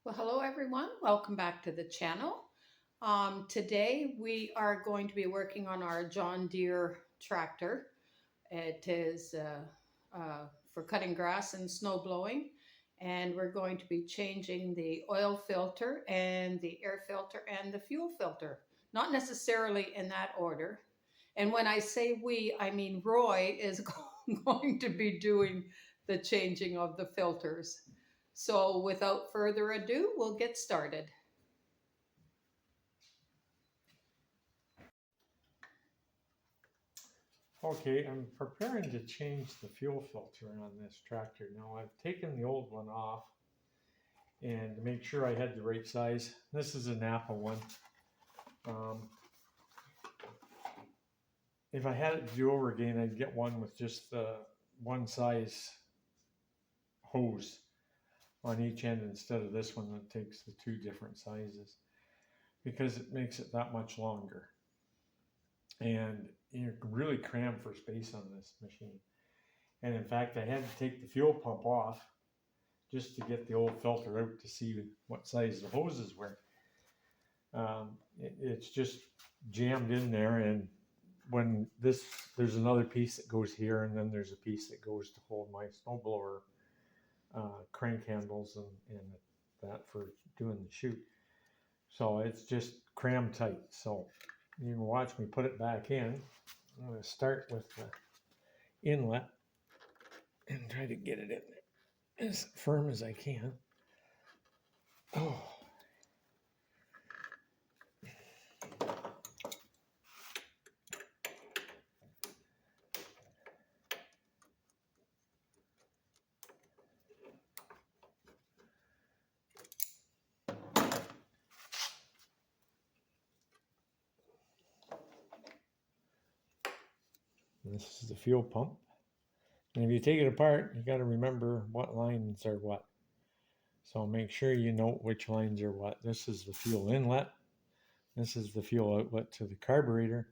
Well, hello everyone. Welcome back to the channel. Today we are going to be working on our John Deere tractor. It is for cutting grass and snow blowing, and we're going to be changing the oil filter and the air filter and the fuel filter. Not necessarily in that order. And when I say we, I mean Roy is going to be doing the changing of the filters. So without further ado, we'll get started. Okay, I'm preparing to change the fuel filter on this tractor. Now I've taken the old one off and to make sure I had the right size. This is a Napa one. Um, if I had it to do over again, I'd get one with just the one size hose on each end instead of this one that takes the two different sizes because it makes it that much longer. And you can really cram for space on this machine. And in fact, I had to take the fuel pump off just to get the old filter out to see what size the hoses were. It's just jammed in there, and when there's another piece that goes here, and then there's a piece that goes to hold my snowblower crank handles and that for doing the chute. So it's just crammed tight. So you can watch me put it back in. I'm going to start with the inlet and try to get it in there as firm as I can. Oh. This is the fuel pump. And if you take it apart, you got to remember what lines are what. So make sure you know which lines are what. This is the fuel inlet. This is the fuel outlet to the carburetor.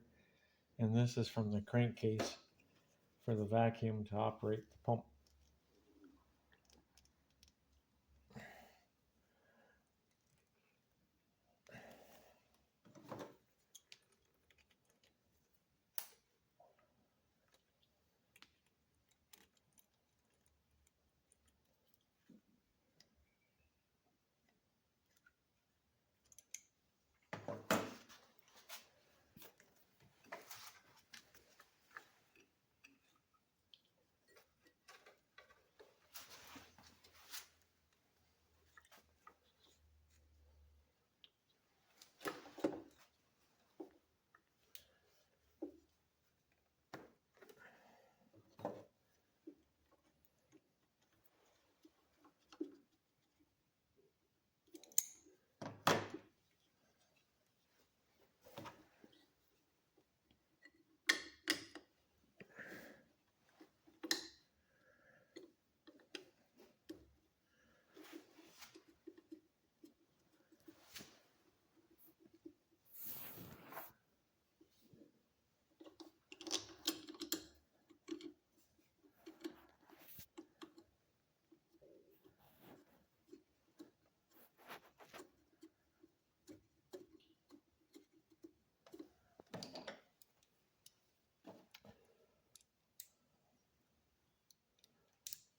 And this is from the crankcase for the vacuum to operate the pump.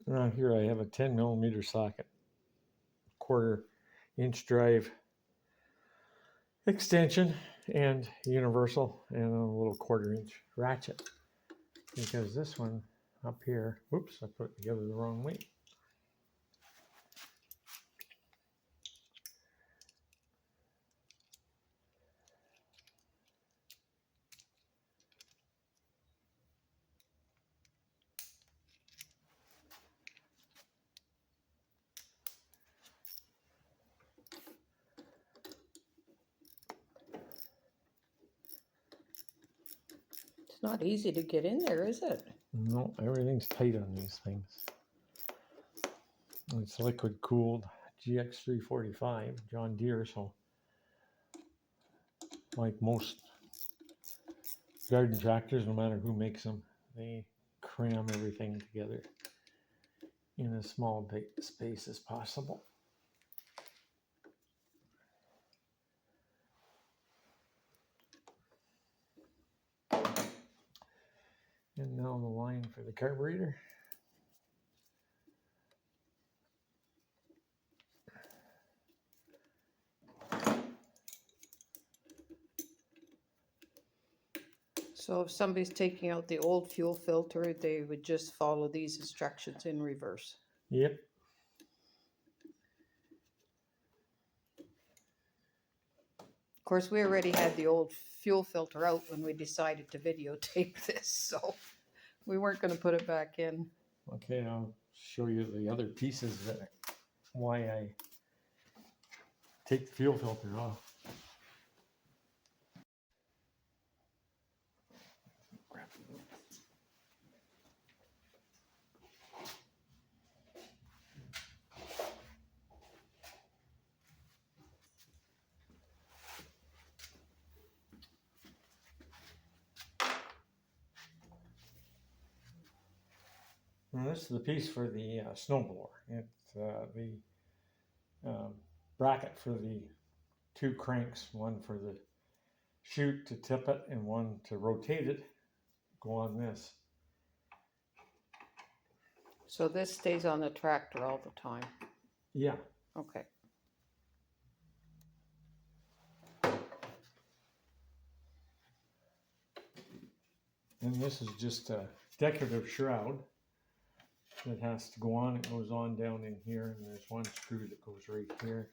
Now here I have a 10 millimeter socket, 1/4 inch drive extension and universal, and a little 1/4 inch ratchet, because this one up here, whoops, I put it together the wrong way. It's not easy to get in there, is it? No, everything's tight on these things. It's liquid cooled GX 345 John Deere, so like most garden tractors, no matter who makes them, they cram everything together in as small space as possible. the carburetor. So if somebody's taking out the old fuel filter, they would just follow these instructions in reverse. Yep. Of course, we already had the old fuel filter out when we decided to videotape this, so we weren't going to put it back in. Okay, I'll show you the other pieces that why I take the fuel filter off. Now this is the piece for the snowblower. It's the bracket for the two cranks, one for the chute to tip it and one to rotate it, go on this. So this stays on the tractor all the time. Yeah. Okay. And this is just a decorative shroud that has to go on. It goes on down in here, and there's one screw that goes right here.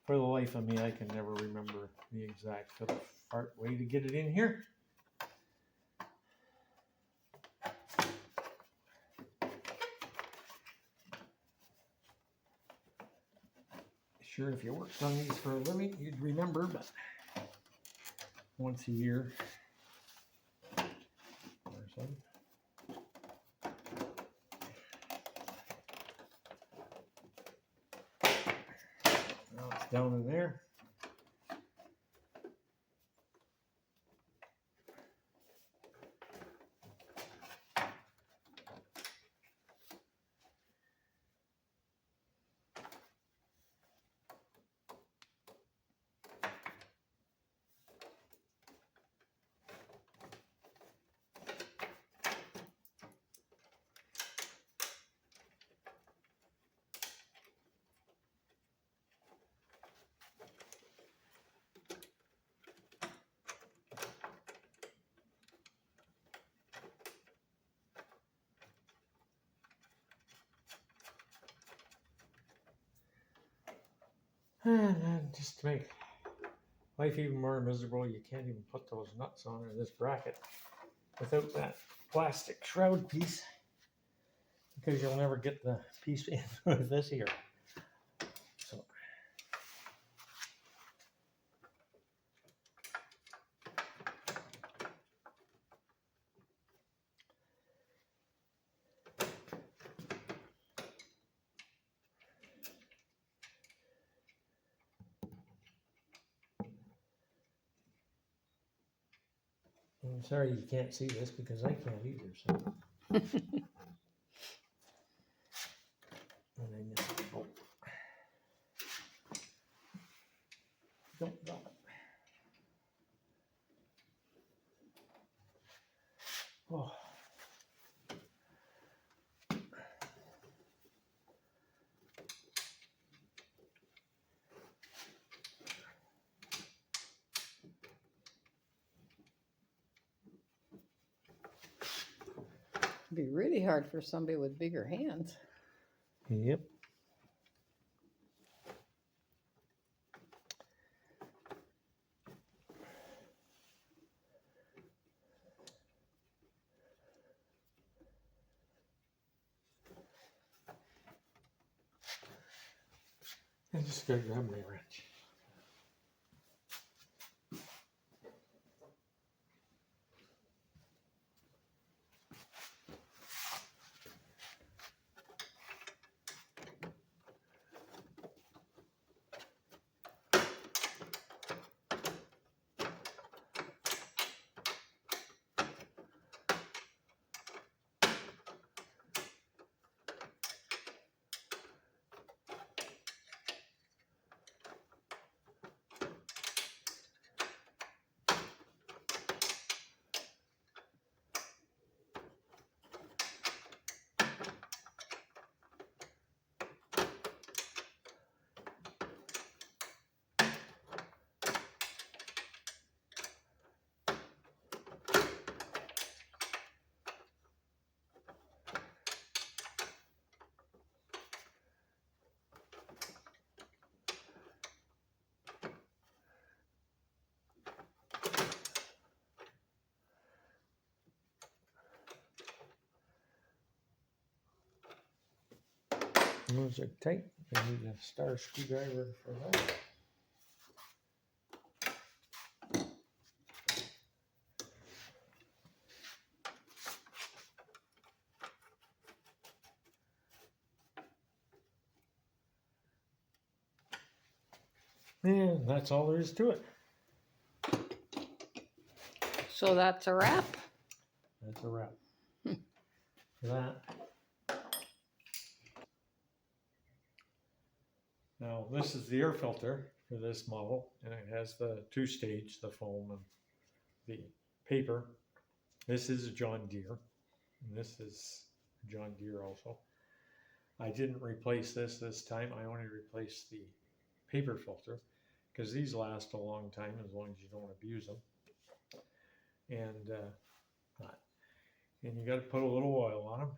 For the life of me, I can never remember the exact way to get it in here. Sure, if you worked on these for a living, you'd remember, but once a year or so. Now it's down in there. And then just to make life even more miserable, you can't even put those nuts on or this bracket without that plastic shroud piece, because you'll never get the piece in with this here. So I'm sorry you can't see this because I can't either. So and I missed the bolt. Don't drop it. Oh. It'd be really hard for somebody with bigger hands. Yep. I just gotta grab my wrench. Those are tight. I need a star screwdriver for that. And that's all there is to it. So that's a wrap. That's a wrap. For that. Now this is the air filter for this model, and it has the 2-stage, the foam and the paper. This is a John Deere, and this is John Deere also. I didn't replace this time. I only replaced the paper filter because these last a long time as long as you don't abuse them. And you got to put a little oil on them.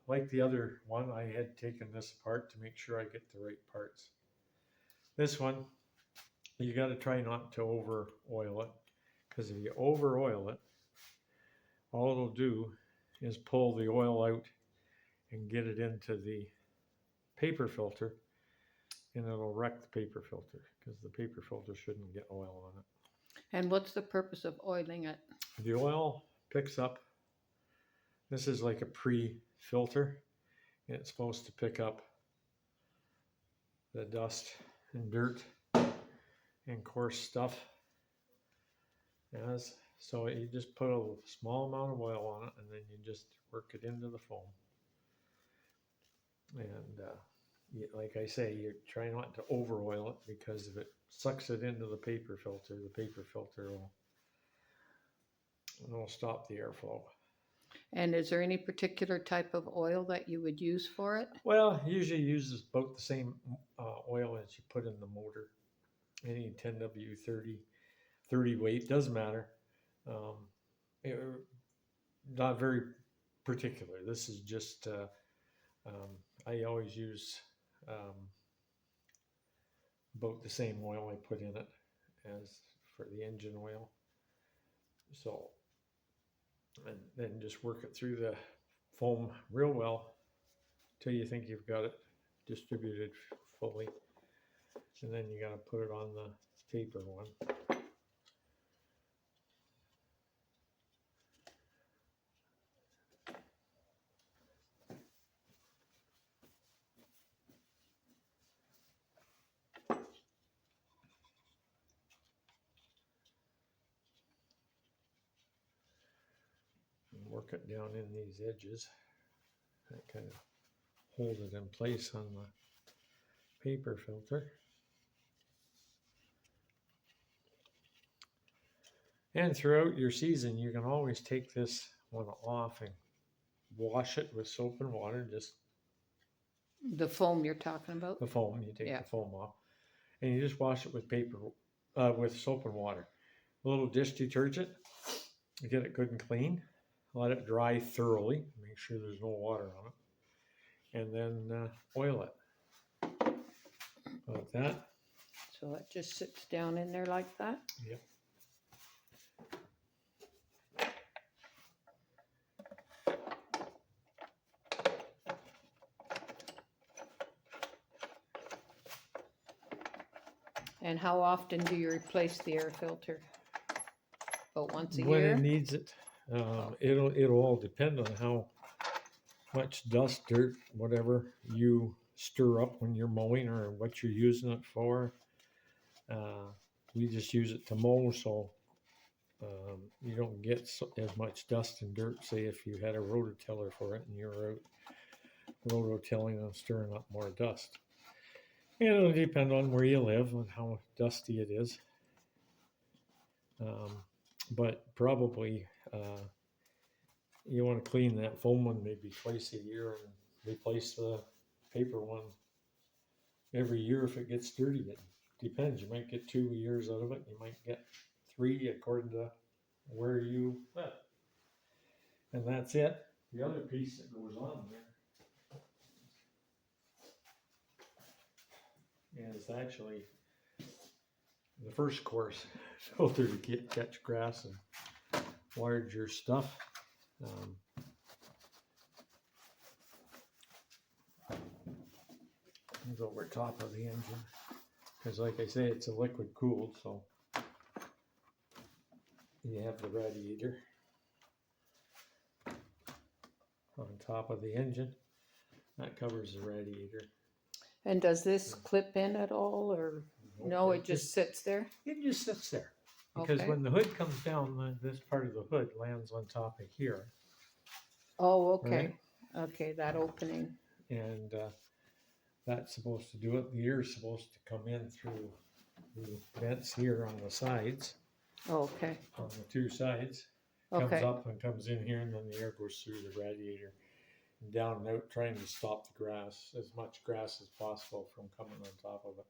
Like the other one, I had taken this apart to make sure I get the right parts. This one, you got to try not to over oil it, because if you over oil it, all it'll do is pull the oil out and get it into the paper filter, and it'll wreck the paper filter because the paper filter shouldn't get oil on it. And what's the purpose of oiling it? The oil picks up, this is like a pre-filter, and it's supposed to pick up the dust and dirt and coarse stuff. So you just put a small amount of oil on it, and then you just work it into the foam. And like I say, you try not to over oil it, because if it sucks it into the paper filter will stop the airflow. And is there any particular type of oil that you would use for it? Well, usually uses about the same oil as you put in the motor. Any 10W30, 30 weight, doesn't matter. Not very particular. This is just, I always use about the same oil I put in it as for the engine oil. So, and then just work it through the foam real well till you think you've got it distributed fully. And then you got to put it on the paper one. Work it down in these edges. That kind of hold it in place on the paper filter. And throughout your season, you can always take this one off and wash it with soap and water. Just The foam you're talking about? the foam, you take the foam off, and you just wash it with with soap and water. A little dish detergent, you get it good and clean. Let it dry thoroughly. Make sure there's no water on it, and then oil it like that. So it just sits down in there like that? Yep. And how often do you replace the air filter? About once a When year? it needs it. It'll all depend on how much dust, dirt, whatever you stir up when you're mowing or what you're using it for. We just use it to mow, so you don't get as much dust and dirt. Say if you had a rototiller for it and you're out rototilling and stirring up more dust. It'll depend on where you live and how dusty it is. But probably you want to clean that foam one maybe twice a year and replace the paper one every year if it gets dirty. It depends. You might get 2 years out of it. You might get 3 according to where you live. And that's it. The other piece that goes on there is actually the first course filter to catch grass and larger stuff. goes over top of the engine. Because like I say, it's a liquid cooled, so you have the radiator on top of the engine. That covers the radiator. And does this clip in at all, or no, it just sits there? It just sits there. Because Okay. when the hood comes down, this part of the hood lands on top of here. Oh, okay. Right? Okay, that opening. And that's supposed to do it. The air is supposed to come in through the vents here on the sides, Okay. on the two sides. Comes Okay. up and comes in here, and then the air goes through the radiator and down and out, trying to stop the grass, as much grass as possible from coming on top of it.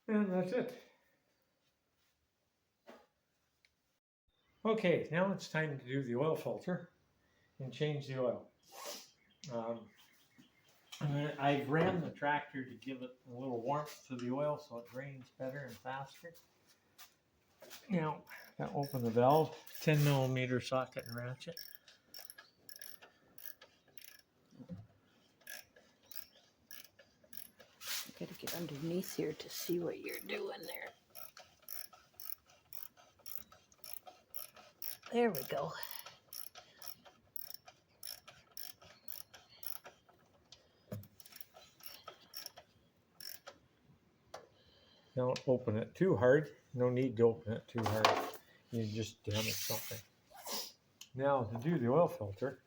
And that's it. Okay, now it's time to do the oil filter and change the oil. I ran the tractor to give it a little warmth to the oil so it drains better and faster. Now, I open the valve, 10 millimeter socket and ratchet. Gotta get underneath here to see what you're doing there. There we go. Don't open it too hard. No need to open it too hard. You just damage something. Now, to do the oil filter,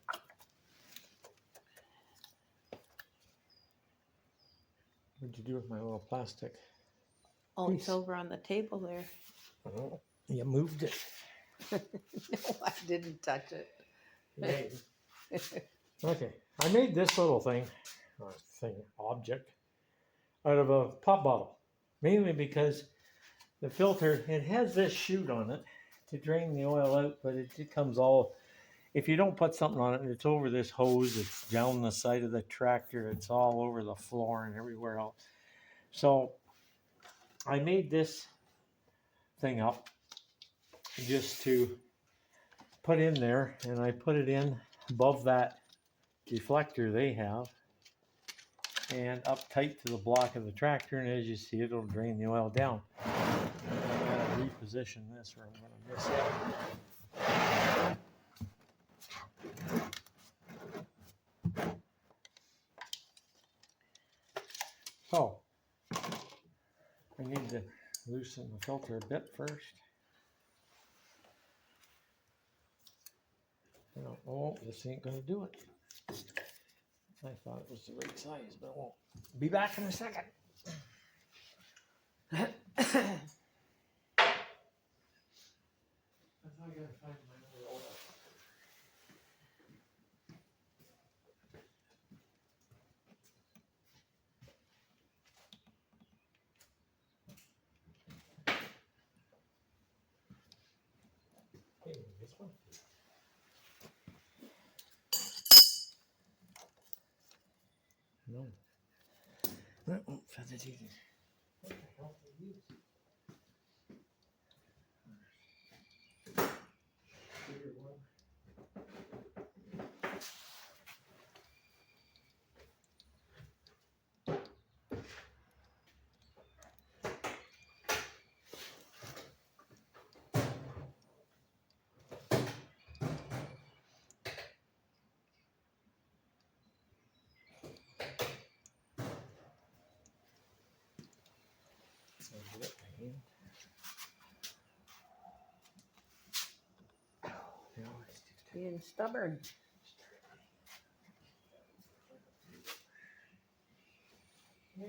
what'd you do with my little plastic? Oh, it's Piece. over on the table there. Oh, you moved it. No, I didn't touch it. Yeah. Okay, I made this little object, out of a pop bottle, mainly because the filter, it has this chute on it to drain the oil out, but it comes all, if you don't put something on it, it's over this hose, it's down the side of the tractor, it's all over the floor and everywhere else. So I made this thing up just to put in there, and I put it in above that deflector they have and up tight to the block of the tractor, and as you see, it'll drain the oil down. I'm going to reposition this or I'm going to miss it. So I need to loosen the filter a bit first. Oh, this ain't going to do it. I thought it was the right size, but it won't. Be back in a second. I thought I gotta find my other oil. Hey, this one? No. That won't fit it either. What the hell did I use? Bigger one. I'll do it by hand. Now it's just Being stubborn. yeah.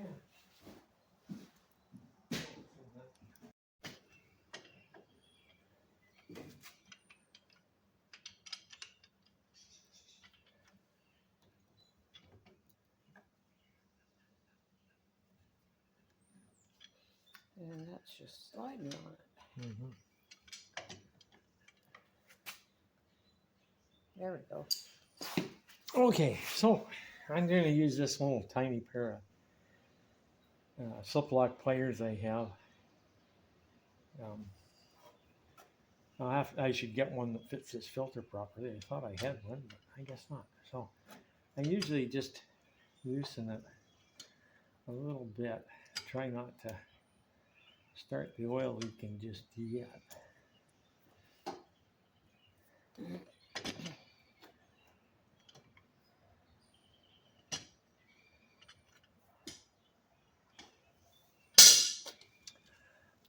And that's just sliding on it. Mm-hmm. There we go. Okay, so I'm going to use this little tiny pair of slip lock pliers I have I should get one that fits this filter properly. I thought I had one, but I guess not. So I usually just loosen it a little bit. Try not to start the oil leaking just yet.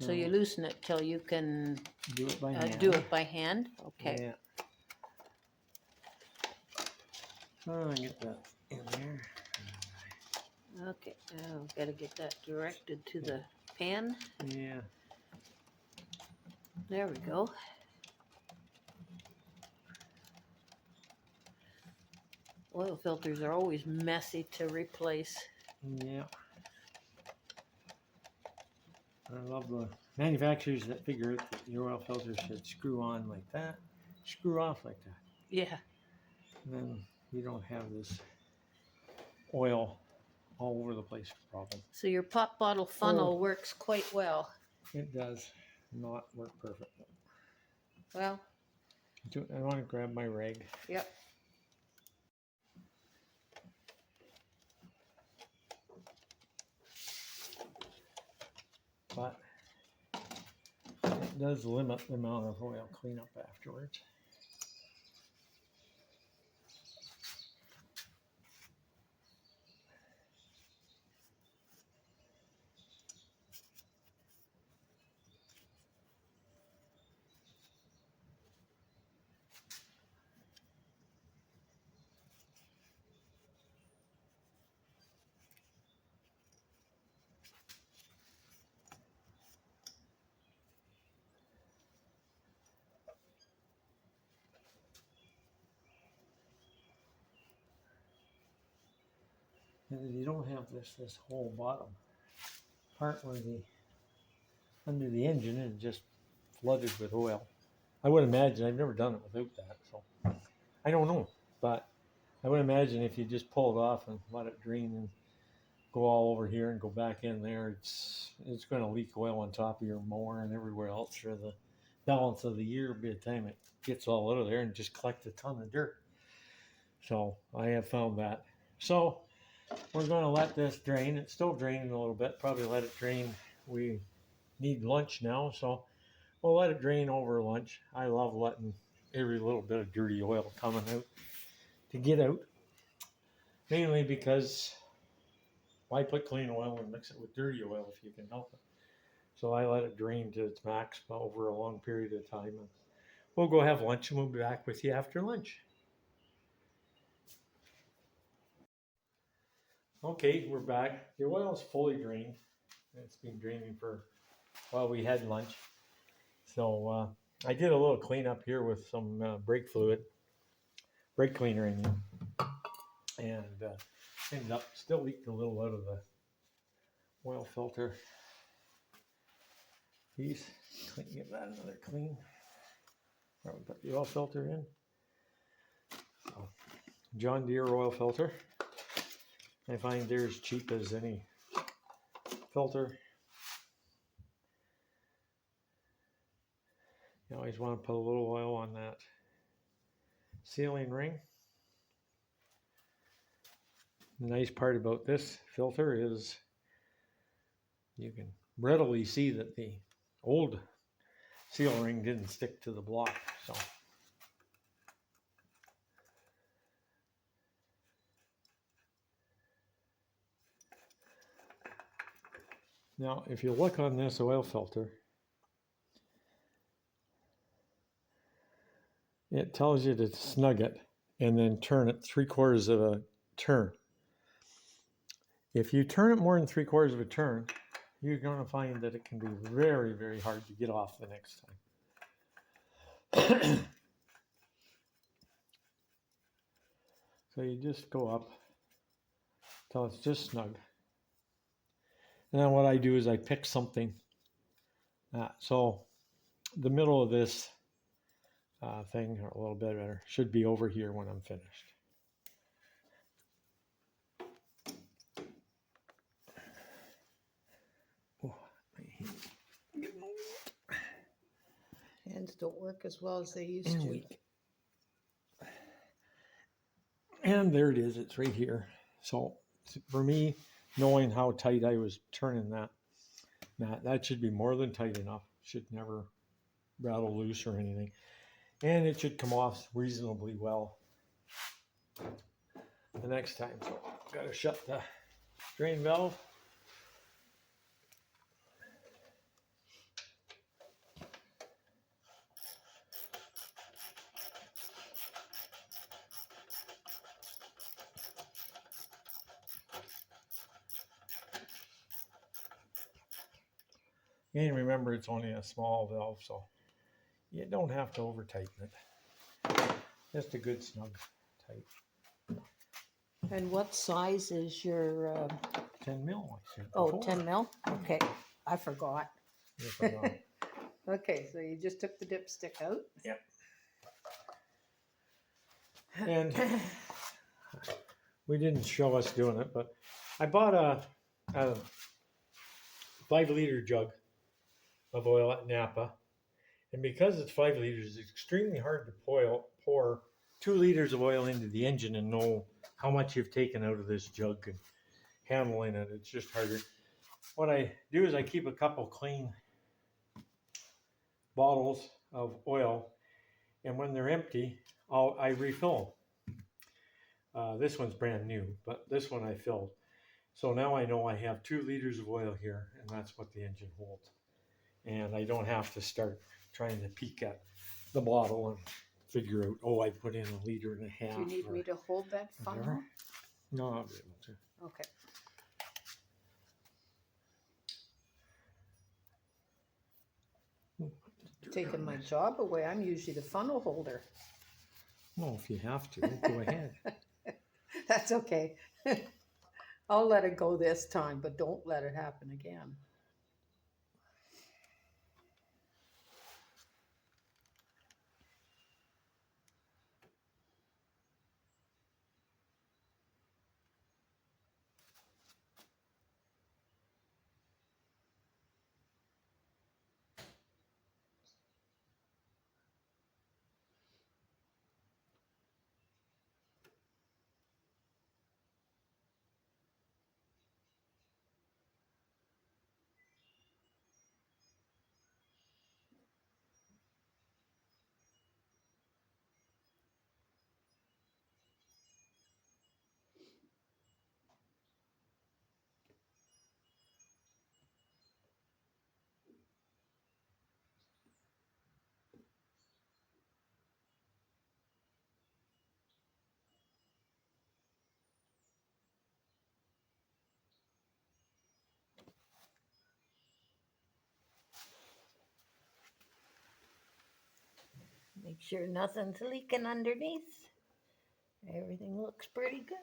So you loosen it till you can do it by hand. do it by hand? Okay. Yeah. Oh, I get that in there. Okay, now I've got to get that directed to the pan. Yeah. There we go. Oil filters are always messy to replace. Yeah. I love the manufacturers that figure out that your oil filter should screw on like that, screw off like that. Yeah. And then you don't have this oil all over the place problem. So your pop bottle funnel works quite well. It does not work perfectly. Well. I want to grab my rag. Yep. But it does limit the amount of oil cleanup afterwards. And you don't have this whole bottom part where under the engine is just flooded with oil. I would imagine, I've never done it without that, so I don't know. But I would imagine if you just pull it off and let it drain and go all over here and go back in there, it's going to leak oil on top of your mower and everywhere else for the balance of the year by the time it gets all out of there and just collect a ton of dirt. So I have found that. So we're going to let this drain. It's still draining a little bit. Probably let it drain. We need lunch now, so we'll let it drain over lunch. I love letting every little bit of dirty oil coming out to get out. Mainly because why put clean oil and mix it with dirty oil if you can help it? So I let it drain to its max over a long period of time. And we'll go have lunch and we'll be back with you after lunch. Okay, we're back. The oil is fully drained. It's been draining while we had lunch. So I did a little cleanup here with some brake cleaner in there. And ended up still leaked a little out of the oil filter piece. Give that another clean. Probably put the oil filter in. So, John Deere oil filter. I find they're as cheap as any filter. You always want to put a little oil on that sealing ring. The nice part about this filter is you can readily see that the old seal ring didn't stick to the block. So now if you look on this oil filter, it tells you to snug it and then turn it 3/4 of a turn. If you turn it more than 3/4 of a turn, you're going to find that it can be very, very hard to get off the next time. So you just go up till it's just snug. And then what I do is I pick something. So the middle of this thing, or a little bit better, should be over here when I'm finished. Oh, my hand. Pens don't work as well as they used and to. weak. And there it is. It's right here. So for me, knowing how tight I was turning that should be more than tight enough. Should never rattle loose or anything. And it should come off reasonably well the next time. So got to shut the drain valve. And remember, it's only a small valve, so you don't have to over tighten it. Just a good snug tight. And what size is your 10 mil, I said. oh, before. 10 mil? Okay, I forgot. Yes, I know. Okay, so you just took the dipstick out. Yep. And we didn't show us doing it, but I bought a 5-liter jug of oil at Napa. And because it's 5 liters, it's extremely hard to pour 2 liters of oil into the engine and know how much you've taken out of this jug and handling it. It's just harder. What I do is I keep a couple clean bottles of oil, and when they're empty, I refill them. This one's brand new, but this one I filled. So now I know I have 2 liters of oil here, and that's what the engine holds. And I don't have to start trying to peek at the bottle and figure out, oh, I put in 1.5 liters. Do you need me to hold that whatever. funnel? No, I'll be able to. Okay. Taking my job away. I'm usually the funnel holder. Well, if you have to, go ahead. That's okay. I'll let it go this time, but don't let it happen again. Make sure nothing's leaking underneath. Everything looks pretty good.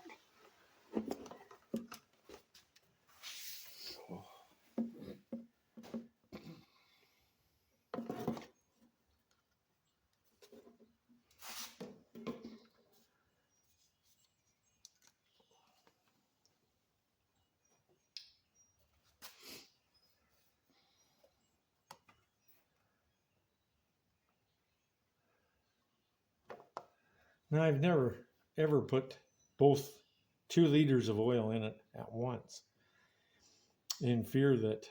Now, I've never ever put both 2 liters of oil in it at once in fear that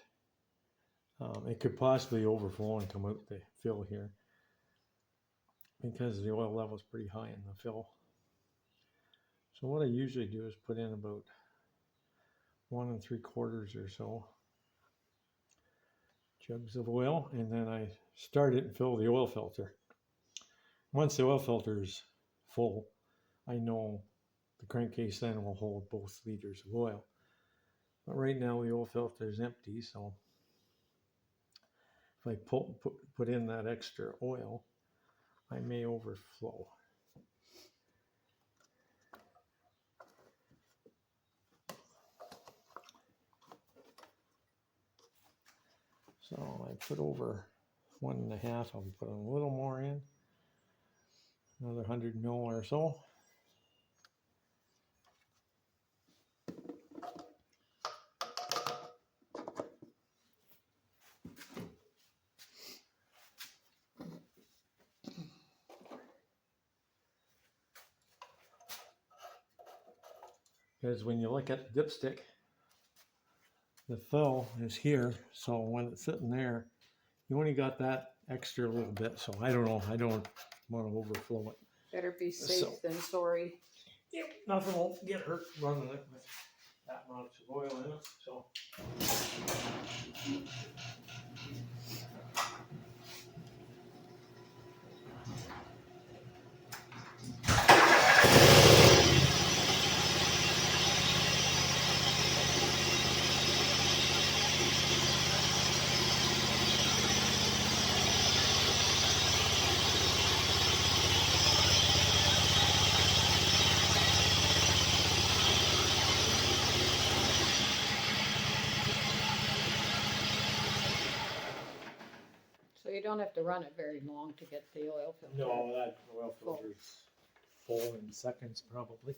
it could possibly overflow and come out the fill here because the oil level is pretty high in the fill. So what I usually do is put in about 1 3/4 or so jugs of oil, and then I start it and fill the oil filter. Once the oil filter is full, I know the crankcase then will hold both liters of oil. But right now the oil filter is empty, so if I put in that extra oil, I may overflow. So I put over 1.5. I'll put a little more in, another 100 mil or so. Because when you look at the dipstick, the fill is here. So when it's sitting there, you only got that extra little bit. So I don't know. I don't want to overflow it. Better be safe than sorry. Yep, nothing will get hurt running it with that much oil in it. So. So you don't have to run it very long to get the oil filter. No, that oil filter's full in seconds probably.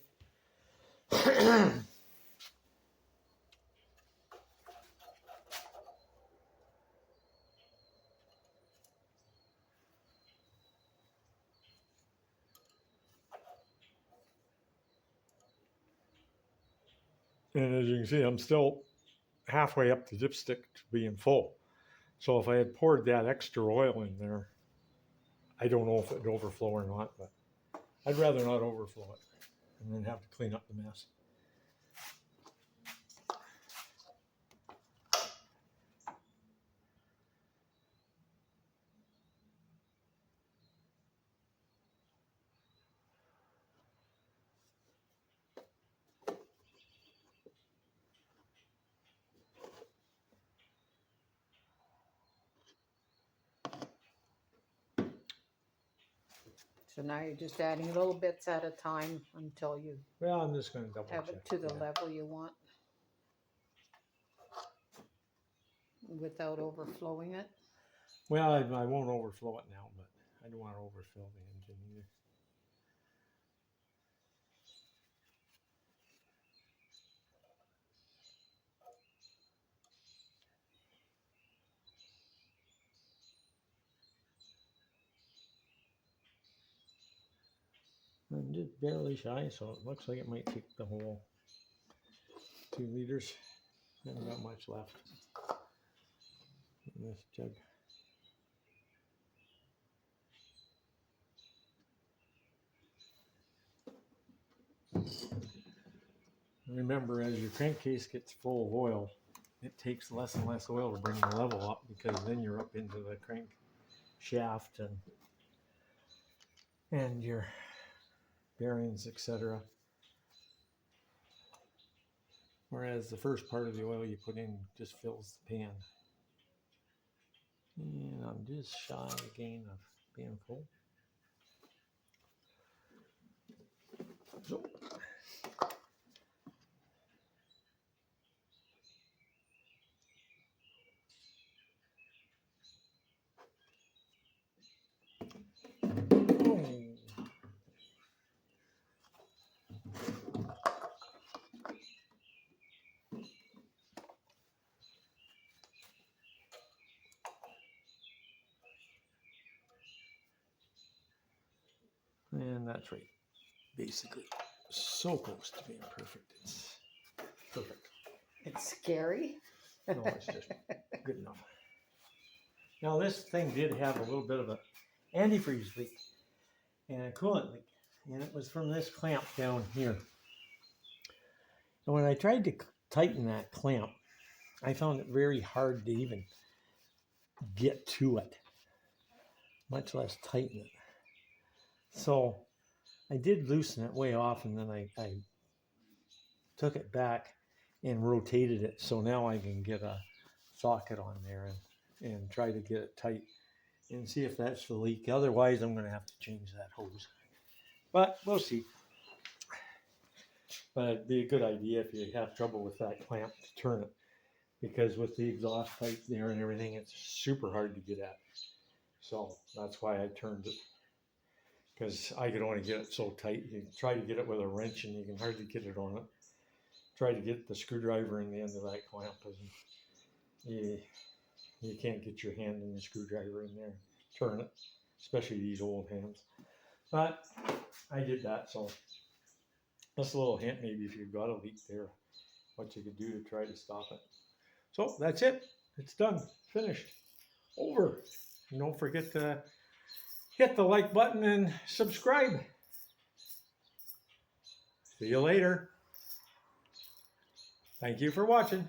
And as you can see, I'm still halfway up the dipstick to being full. So if I had poured that extra oil in there, I don't know if it'd overflow or not, but I'd rather not overflow it and then have to clean up the mess. So now you're just adding little bits at a time until you Well, I'm just going to double have check. it to the level you want without overflowing it. Well, I won't overflow it now, but I don't want to overfill the engine either. I'm just barely shy, so it looks like it might take the whole 2 liters. Haven't got much left in this jug. Remember, as your crankcase gets full of oil, it takes less and less oil to bring the level up, because then you're up into the crank shaft and your bearings, etc. Whereas the first part of the oil you put in just fills the pan. And I'm just shy again of being full. So, and that's right. Basically, so close to being perfect. It's perfect. It's scary. No, it's just good enough. Now, this thing did have a little bit of an antifreeze leak and a coolant leak, and it was from this clamp down here. And when I tried to tighten that clamp, I found it very hard to even get to it, much less tighten it. So I did loosen it way off, and then I took it back and rotated it, so now I can get a socket on there and try to get it tight and see if that's the leak. Otherwise, I'm going to have to change that hose. But we'll see. But it'd be a good idea if you have trouble with that clamp to turn it, because with the exhaust pipe there and everything, it's super hard to get at. So that's why I turned it, because I could only get it so tight. You try to get it with a wrench and you can hardly get it on it. Try to get the screwdriver in the end of that clamp, and you can't get your hand in the screwdriver in there, turn it, especially these old hands. But I did that, so That's a little hint, maybe if you've got a leak there, what you could do to try to stop it. So that's it. It's done. Finished. Over. And don't forget to hit the like button and subscribe. See you later. Thank you for watching.